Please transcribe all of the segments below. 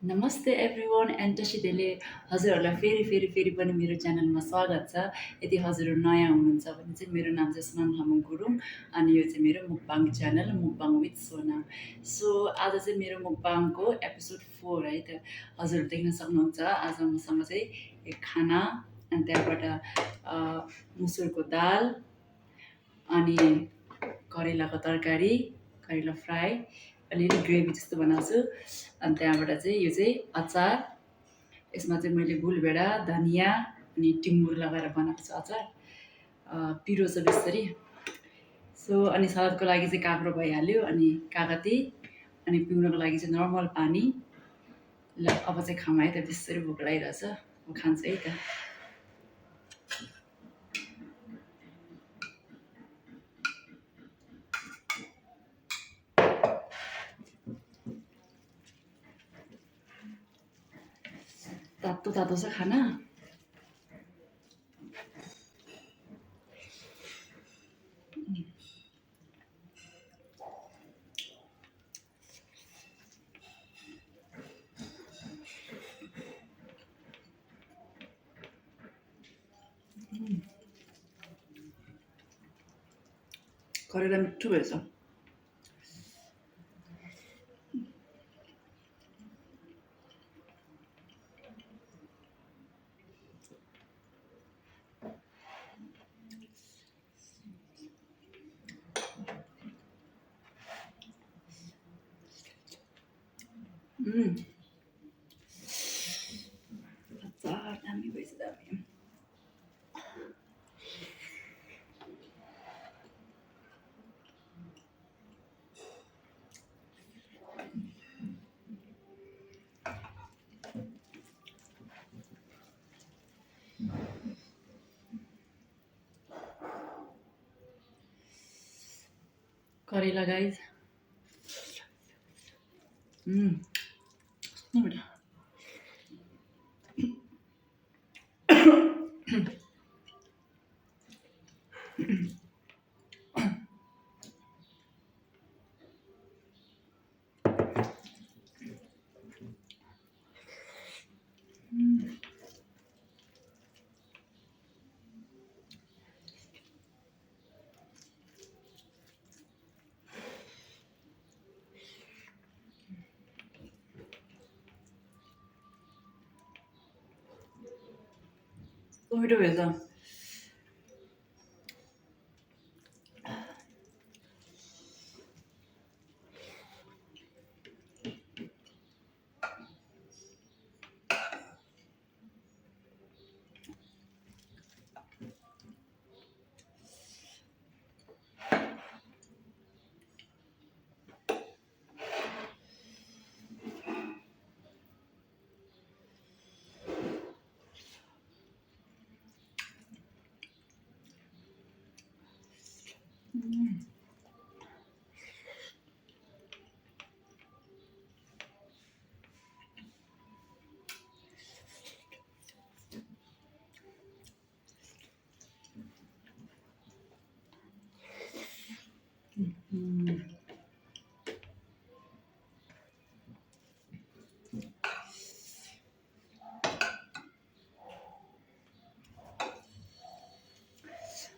नमस्ते एभ्रिवान एन्टसिदेले हजुरहरूलाई फेरि पनि मेरो च्यानलमा स्वागत छ। यदि हजुरहरू नयाँ हुनुहुन्छ भने चाहिँ मेरो नाम चाहिँ सुनाम लामुङ गुरुङ अनि यो चाहिँ मेरो मुकबाङ च्यानल मुकबाङ विथ सोनाम। सो आज चाहिँ मेरो मुकबाङको एपिसोड 4 है त हजुरहरू देख्न सक्नुहुन्छ। आज मसँग चाहिँ एक खाना अनि त्यहाँबाट मुसुरको दाल अनि करेलाको तरकारी, करेला फ्राई, अलिअलि ग्रेभी जस्तो बनाउँछु। अनि त्यहाँबाट चाहिँ यो चाहिँ अचार, यसमा चाहिँ मैले गुलभेडा, धनियाँ अनि टिमुर लगाएर बनाएको छु अचार। पिरो छ बेसरी। सो अनि सलादको लागि चाहिँ काँक्रो भइहाल्यो, अनि कागती, अनि पिउनको लागि चाहिँ नर्मल पानी। ल अब चाहिँ खाऊँ है त, त्यसरी भोक लागिरहेछ, म खान्छु है त। तातो तातो छ खाना। करेला मिठो भएछ। अचार दामी भएछ, दामी। करेला गाइज, कस्तो मिठो। मिठो भएछ।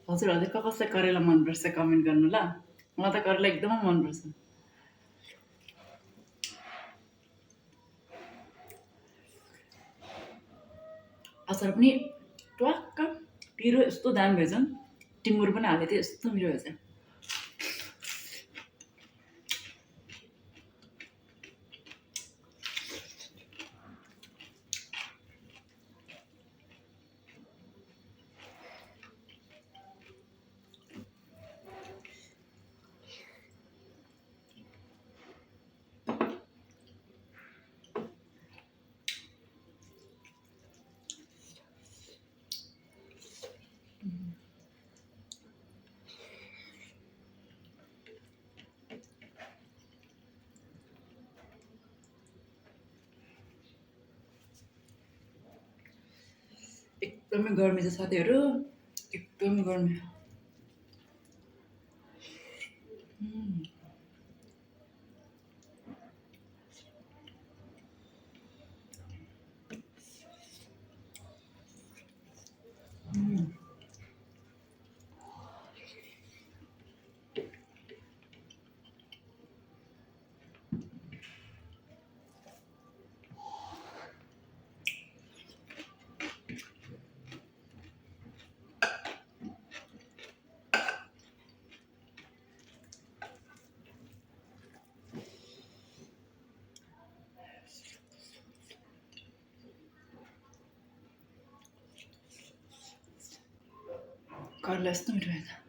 हजुरहरूले कसलाई करेला मनपर्छ कमेन्ट गर्नु ल। मलाई त करेला एकदमै मनपर्छ। अचार पनि ट्वाक्क पिरो यस्तो दामी भएछ। टिमुर पनि हालेको थियो, यस्तो मिठो भएछ। एकदमै गर्मी छ साथीहरू, एकदमै गर्मी। करेला यस्तो मिठो भयो त।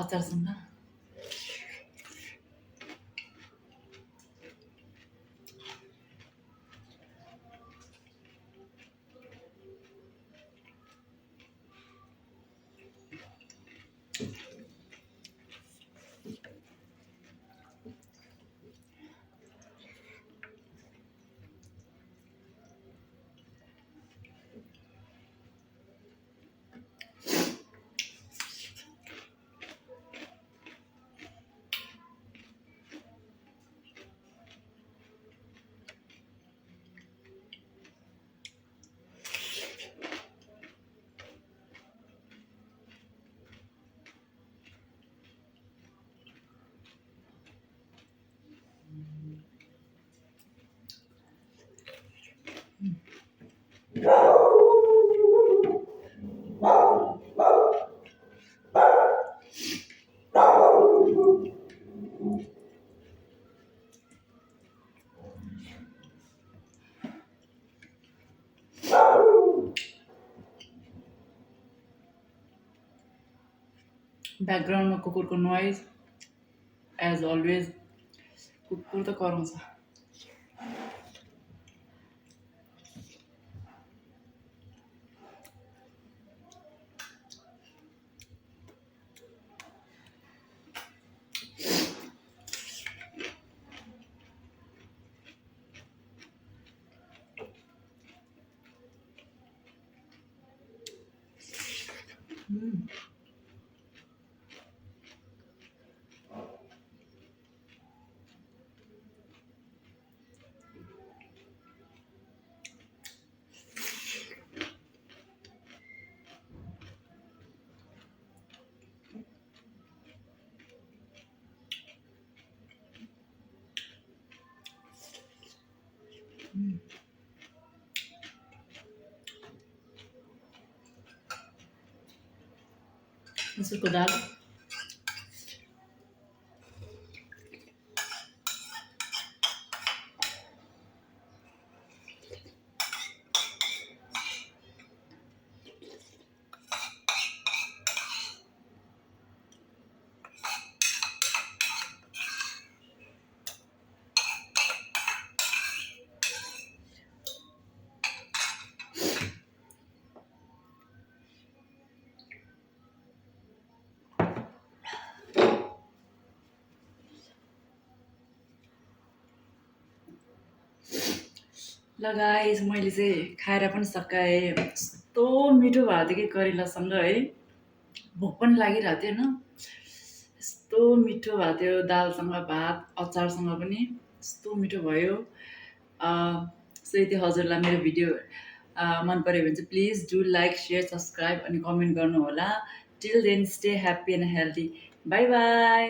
अचारसँग ब्याकग्राउन्डमा कुकुरको नोइज एज अलवेज कुकुर त कराउँछ। मुसुरको दाल ल गाइस मैले चाहिँ खाएर पनि सकाएँ। यस्तो मिठो भएको थियो कि करेलासँग है, भोक पनि लागिरहेको थियो होइन। यस्तो कस्तो मिठो भएको थियो दालसँग भात अचारसँग पनि कस्तो मिठो भयो। सो यदि हजुरलाई मेरो भिडियो मन पऱ्यो भने चाहिँ please do like share subscribe अनि कमेन्ट गर्नुहोला। Till then stay happy and healthy. Bye by.